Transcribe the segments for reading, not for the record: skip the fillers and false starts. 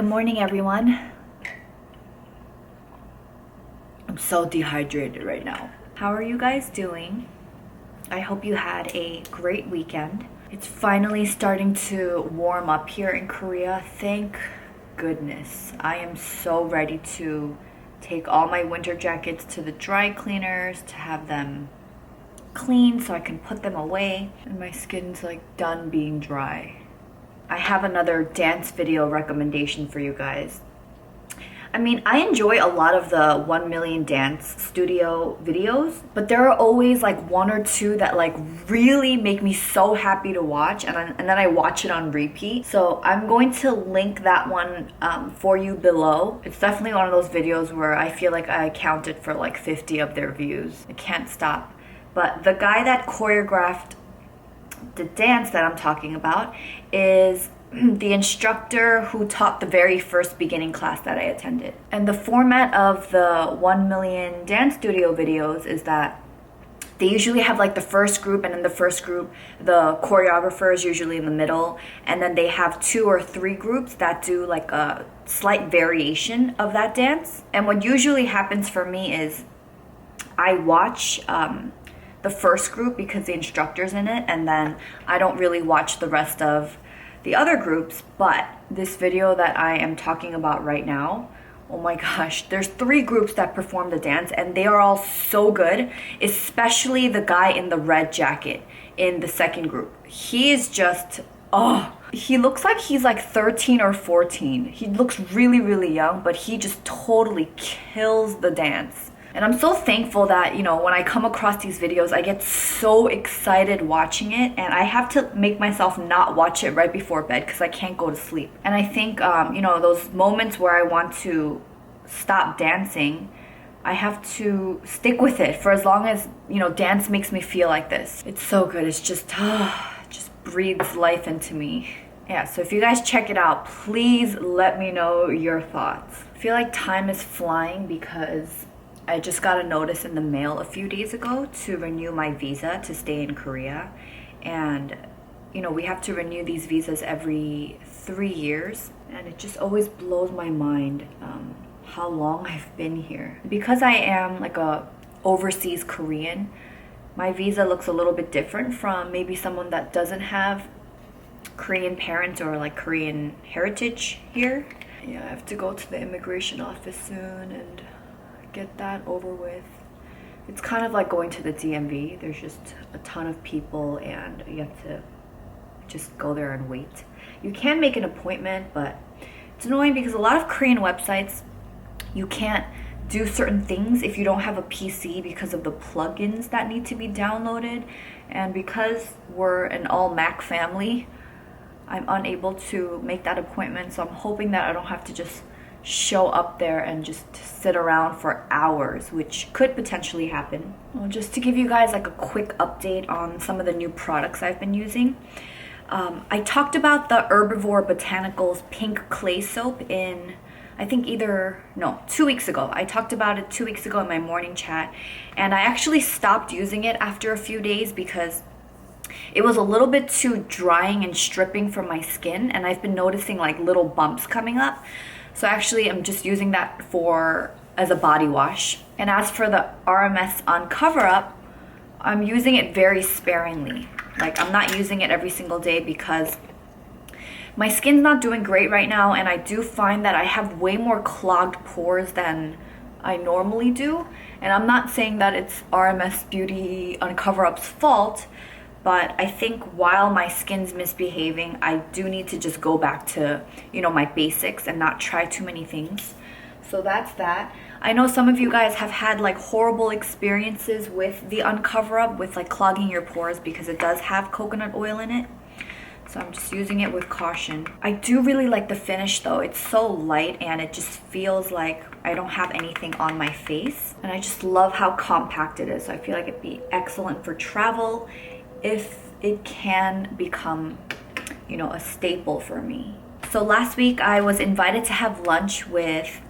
Good morning, everyone. I'm so dehydrated right now. How are you guys doing? I hope you had a great weekend. It's finally starting to warm up here in Korea. Thank goodness. I am so ready to take all my winter jackets to the dry cleaners to have them clean so I can put them away. And my skin's like done being dry. I have another dance video recommendation for you guys. I mean, I enjoy a lot of the 1 million dance studio videos, but there are always like one or two that like really make me so happy to watch, and then I watch it on repeat. So I'm going to link that one for you below. It's definitely one of those videos where I feel like I counted for like 50 of their views. I can't stop. But the guy that choreographed the dance that I'm talking about is the instructor who taught the very first beginning class that I attended. And the format of the 1 million dance studio videos is that they usually have like the first group, and in the first group the choreographer is usually in the middle, and then they have 2 or 3 groups that do like a slight variation of that dance. And what usually happens for me is I watch the first group because the instructor's in it, and then I don't really watch the rest of the other groups. But this video that I am talking about right now, oh my gosh, there's 3 groups that perform the dance, and they are all so good, especially the guy in the red jacket in the second group. He is just, he looks like he's like 13 or 14. He looks really young, but he just totally kills the dance. And I'm so thankful that, you know, when I come across these videos, I get so excited watching it, and I have to make myself not watch it right before bed because I can't go to sleep. And I think, you know, those moments where I want to stop dancing, I have to stick with it for as long as, you know, dance makes me feel like this. It's so good. It's just breathes life into me. Yeah, so if you guys check it out, please let me know your thoughts. I feel like time is flying because I just got a notice in the mail a few days ago to renew my visa to stay in Korea. And, you know, we have to renew these visas every 3 years. And it just always blows my mind how long I've been here. Because I am like a overseas Korean, my visa looks a little bit different from maybe someone that doesn't have Korean parents or like Korean heritage here. Yeah, I have to go to the immigration office soon and get that over with. It's kind of like going to the DMV. There's just a ton of people and you have to just go there and wait. You can make an appointment, but it's annoying because a lot of Korean websites, you can't do certain things if you don't have a PC because of the plugins that need to be downloaded. And because we're an all Mac family, I'm unable to make that appointment. So I'm hoping that I don't have to just show up there and just sit around for hours, which could potentially happen. Well, just to give you guys like a quick update on some of the new products I've been using. I talked about the Herbivore Botanicals pink clay soap in, I think 2 weeks ago. I talked about it 2 weeks ago in my morning chat, and I actually stopped using it after a few days because it was a little bit too drying and stripping for my skin, and I've been noticing like little bumps coming up. So actually I'm just using that as a body wash. And as for the RMS on cover up, I'm using it very sparingly. Like, I'm not using it every single day because my skin's not doing great right now, and I do find that I have way more clogged pores than I normally do. And I'm not saying that it's RMS Beauty on cover up's fault, but I think while my skin's misbehaving, I do need to just go back to, you know, my basics and not try too many things. So that's that. I know some of you guys have had like horrible experiences with the Uncover Up, with like clogging your pores because it does have coconut oil in it. So I'm just using it with caution. I do really like the finish though. It's so light and it just feels like I don't have anything on my face. And I just love how compact it is. So I feel like it'd be excellent for travel if it can become, you know, a staple for me. So last week I was invited to have lunch with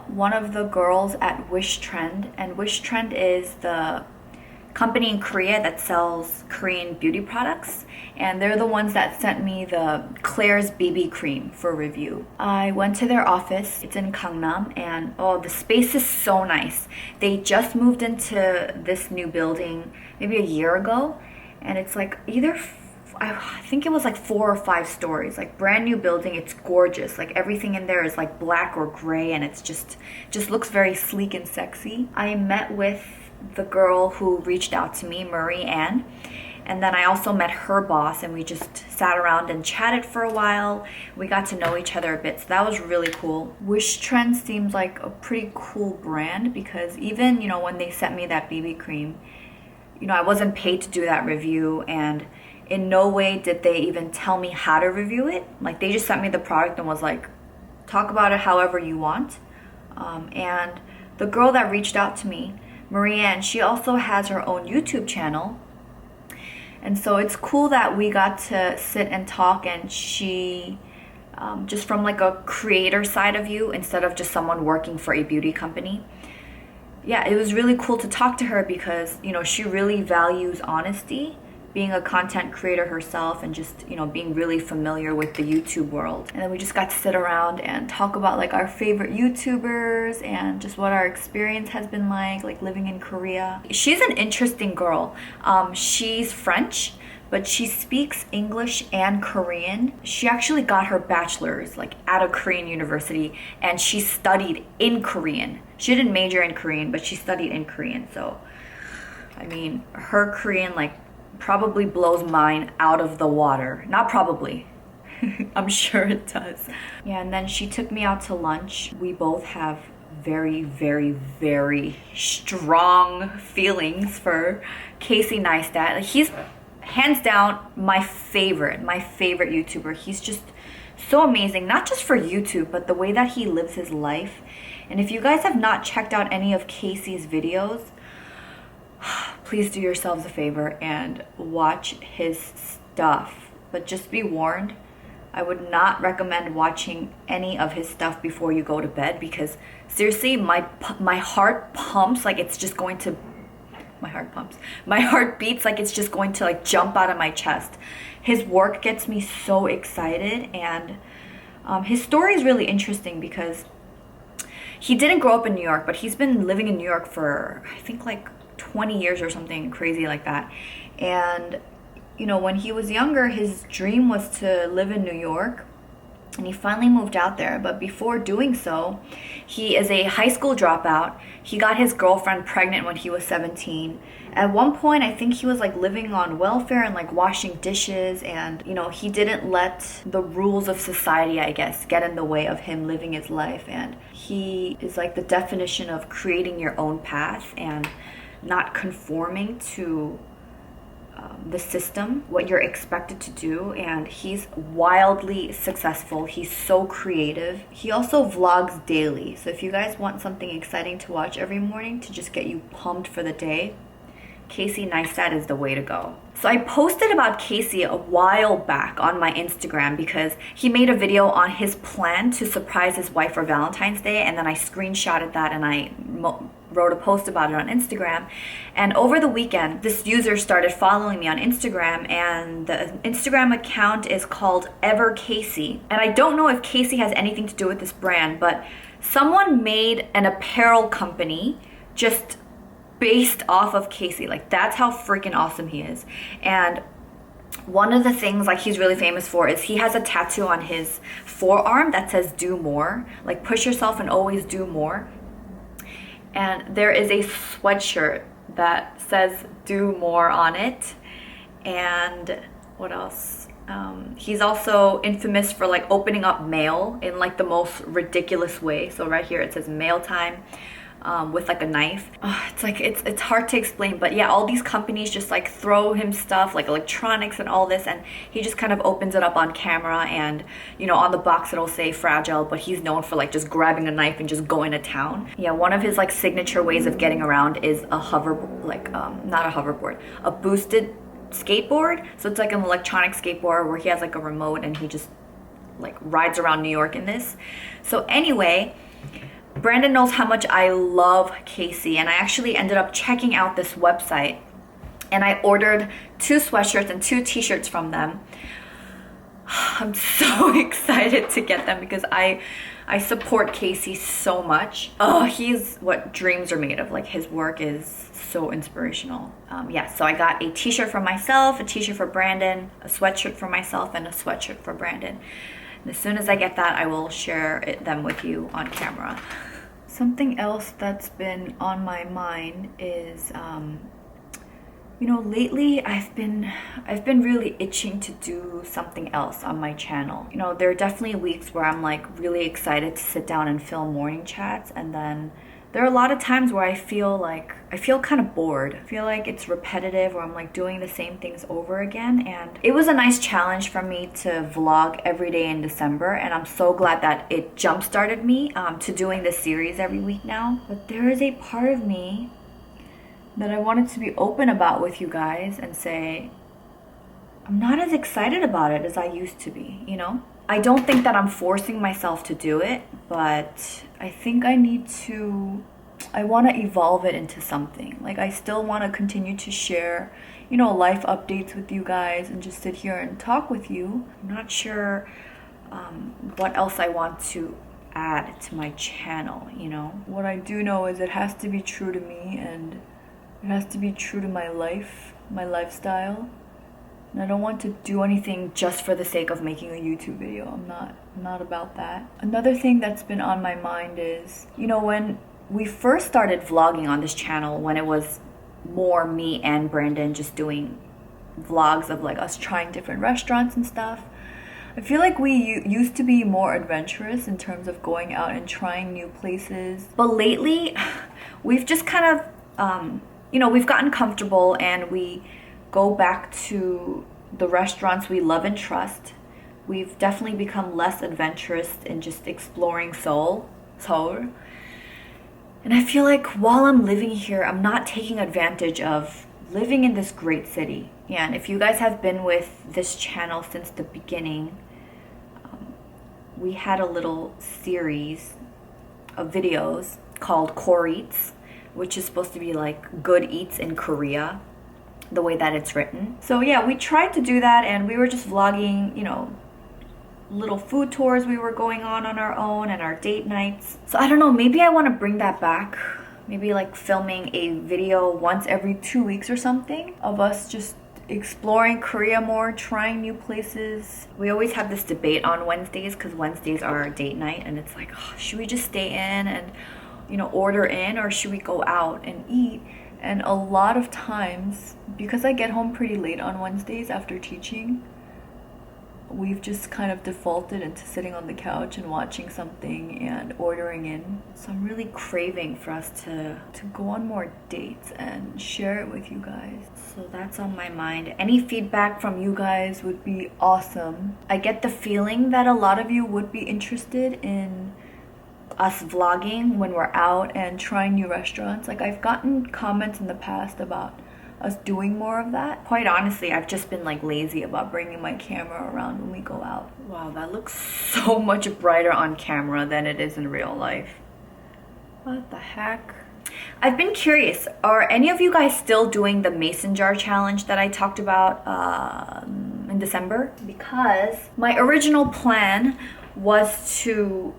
one of the girls at Wish Trend, and Wish Trend is the company in Korea that sells Korean beauty products, and they're the ones that sent me the Klairs BB cream for review. I went to their office. It's in Gangnam, and oh, the space is so nice. They just moved into this new building maybe a year ago, and it's like I think it was like 4 or 5 stories, like brand new building. It's gorgeous. Like everything in there is like black or gray, and it's just looks very sleek and sexy. I met with the girl who reached out to me, Marie Ann, and then I also met her boss, and we just sat around and chatted for a while. We got to know each other a bit, so that was really cool. Wish Trend seems like a pretty cool brand, because even, you know, when they sent me that BB cream, you know, I wasn't paid to do that review, and in no way did they even tell me how to review it. Like, they just sent me the product and was like, talk about it however you want. And the girl that reached out to me, Marianne, she also has her own YouTube channel. And so it's cool that we got to sit and talk, and she, just from like a creator side of you instead of just someone working for a beauty company. Yeah, it was really cool to talk to her because, you know, she really values honesty, being a content creator herself, and just, you know, being really familiar with the YouTube world. And then we just got to sit around and talk about like our favorite YouTubers and just what our experience has been like living in Korea. She's an interesting girl. She's French, but she speaks English and Korean. She actually got her bachelor's like at a Korean university, and she studied in Korean. She didn't major in Korean, but she studied in Korean. So, I mean, her Korean like probably blows mine out of the water. Not probably. I'm sure it does. Yeah, and then she took me out to lunch. We both have very, very, very strong feelings for Casey Neistat. Like, he's hands down my favorite YouTuber. He's just so amazing, not just for YouTube, but the way that he lives his life. And if you guys have not checked out any of Casey's videos, please do yourselves a favor and watch his stuff. But just be warned, I would not recommend watching any of his stuff before you go to bed, because seriously, my heart pumps like it's just going to, my heart beats like it's just going to like jump out of my chest. His work gets me so excited, and his story is really interesting because he didn't grow up in New York, but he's been living in New York for, I think, like 20 years or something crazy like that. And, you know, when he was younger, his dream was to live in New York, and he finally moved out there. But before doing so, he is a high school dropout. He got his girlfriend pregnant when he was 17. At one point, I think he was like living on welfare and like washing dishes, and, you know, he didn't let the rules of society, I guess, get in the way of him living his life. And he is like the definition of creating your own path and not conforming to the system, what you're expected to do. And he's wildly successful. He's so creative. He also vlogs daily. So if you guys want something exciting to watch every morning to just get you pumped for the day, Casey Neistat is the way to go. So I posted about Casey a while back on my Instagram because he made a video on his plan to surprise his wife for Valentine's Day, and then I screenshotted that and I wrote a post about it on Instagram. And over the weekend, this user started following me on Instagram, and the Instagram account is called Ever Casey. And I don't know if Casey has anything to do with this brand, but someone made an apparel company just based off of Casey. Like, that's how freaking awesome he is. And one of the things like he's really famous for is he has a tattoo on his forearm that says "do more," like push yourself and always do more. And there is a sweatshirt that says "do more" on it. And what else? He's also infamous for like opening up mail in like the most ridiculous way. So right here it says "mail time" with like a knife. It's like it's hard to explain, but yeah, all these companies just like throw him stuff like electronics and all this, and he just kind of opens it up on camera, and, you know, on the box it'll say "fragile," but he's known for like just grabbing a knife and just going to town. Yeah, one of his like signature ways of getting around is a not a hoverboard, a boosted skateboard. So it's like an electronic skateboard where he has like a remote and he just like rides around New York in this. So anyway, Brandon knows how much I love Casey, and I actually ended up checking out this website And I ordered 2 sweatshirts and 2 t-shirts from them. I'm so excited to get them because I support Casey so much. Oh, he's what dreams are made of. Like, his work is so inspirational. Yeah, so I got a t-shirt for myself, a t-shirt for Brandon, a sweatshirt for myself, and a sweatshirt for Brandon. And as soon as I get that, I will share them with you on camera. Something else that's been on my mind is, you know, lately I've been really itching to do something else on my channel. You know, there are definitely weeks where I'm like really excited to sit down and film morning chats, and then there are a lot of times where I feel kind of bored. I feel like it's repetitive, or I'm like doing the same things over again. And it was a nice challenge for me to vlog every day in December, and I'm so glad that it jump-started me to doing this series every week now. But there is a part of me that I wanted to be open about with you guys and say, I'm not as excited about it as I used to be, you know? I don't think that I'm forcing myself to do it, but I think I want to evolve it into something. Like, I still want to continue to share, you know, life updates with you guys and just sit here and talk with you. I'm not sure what else I want to add to my channel, you know? What I do know is it has to be true to me, and it has to be true to my life, my lifestyle. And I don't want to do anything just for the sake of making a YouTube video. I'm not about that. Another thing that's been on my mind is, you know, when we first started vlogging on this channel, when it was more me and Brandon just doing vlogs of like us trying different restaurants and stuff, I feel like we used to be more adventurous in terms of going out and trying new places. But lately, we've just kind of, you know, we've gotten comfortable, and we go back to the restaurants we love and trust. We've definitely become less adventurous in just exploring Seoul. And I feel like while I'm living here, I'm not taking advantage of living in this great city. Yeah, and if you guys have been with this channel since the beginning, we had a little series of videos called Core Eats, which is supposed to be like good eats in Korea, the way that it's written. So yeah, we tried to do that, and we were just vlogging, you know, little food tours we were going on our own, and our date nights. So I don't know, maybe I want to bring that back. Maybe like filming a video once every 2 weeks or something of us just exploring Korea more, trying new places. We always have this debate on Wednesdays, because Wednesdays are our date night, and it's like, oh, should we just stay in and, you know, order in, or should we go out and eat? And a lot of times, because I get home pretty late on Wednesdays after teaching, we've just kind of defaulted into sitting on the couch and watching something and ordering in. So I'm really craving for us to go on more dates and share it with you guys. So that's on my mind. Any feedback from you guys would be awesome. I get the feeling that a lot of you would be interested in us vlogging when we're out and trying new restaurants. Like, I've gotten comments in the past about us doing more of that. Quite honestly, I've just been like lazy about bringing my camera around when we go out. Wow, that looks so much brighter on camera than it is in real life. What the heck? I've been curious, are any of you guys still doing the mason jar challenge that I talked about in December? Because my original plan was to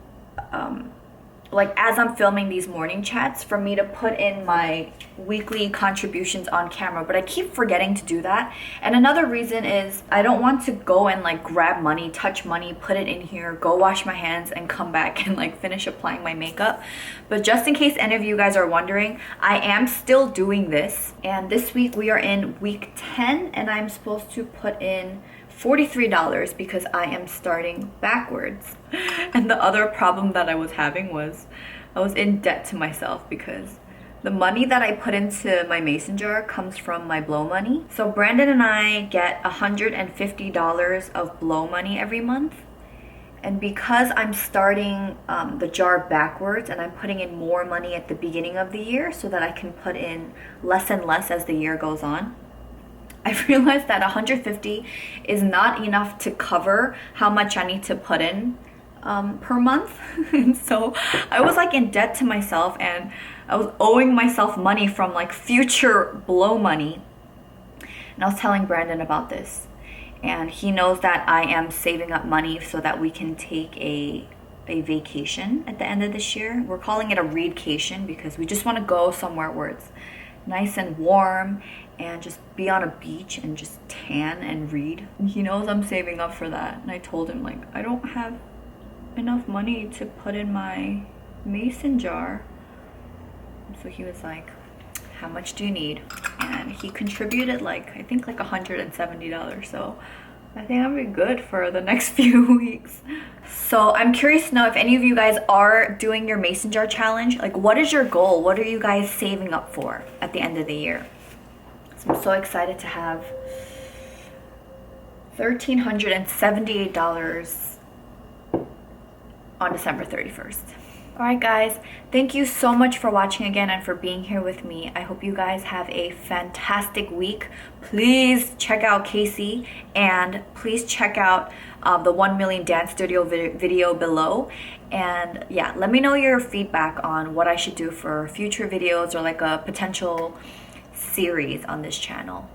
like, as I'm filming these morning chats, for me to put in my weekly contributions on camera, but I keep forgetting to do that. And another reason is I don't want to go and like grab money, touch money, put it in here, go wash my hands, and come back and like finish applying my makeup. But just in case any of you guys are wondering, I am still doing this. And this week we are in week 10, and I'm supposed to put in $43 because I am starting backwards. And the other problem that I was having was I was in debt to myself, because the money that I put into my mason jar comes from my blow money. So Brandon and I get $150 of blow money every month. And because I'm starting the jar backwards, and I'm putting in more money at the beginning of the year so that I can put in less and less as the year goes on, I realized that 150 is not enough to cover how much I need to put in per month. And so I was like in debt to myself, and I was owing myself money from like future blow money. And I was telling Brandon about this, and he knows that I am saving up money so that we can take a vacation at the end of this year. We're calling it a readcation because we just want to go somewhere where it's nice and warm and just be on a beach and just tan and read. And he knows I'm saving up for that. And I told him, like, I don't have enough money to put in my mason jar. So he was like, how much do you need? And he contributed like, I think like $170. So I think I'm gonna be good for the next few weeks. So I'm curious to know if any of you guys are doing your mason jar challenge. Like, what is your goal? What are you guys saving up for at the end of the year? So I'm so excited to have $1,378 on December 31st. Alright guys, thank you so much for watching again and for being here with me. I hope you guys have a fantastic week. Please check out Casey, and please check out the 1 million dance studio video below. And yeah, let me know your feedback on what I should do for future videos or like a potential series on this channel.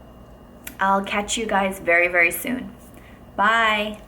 I'll catch you guys very, very soon. Bye!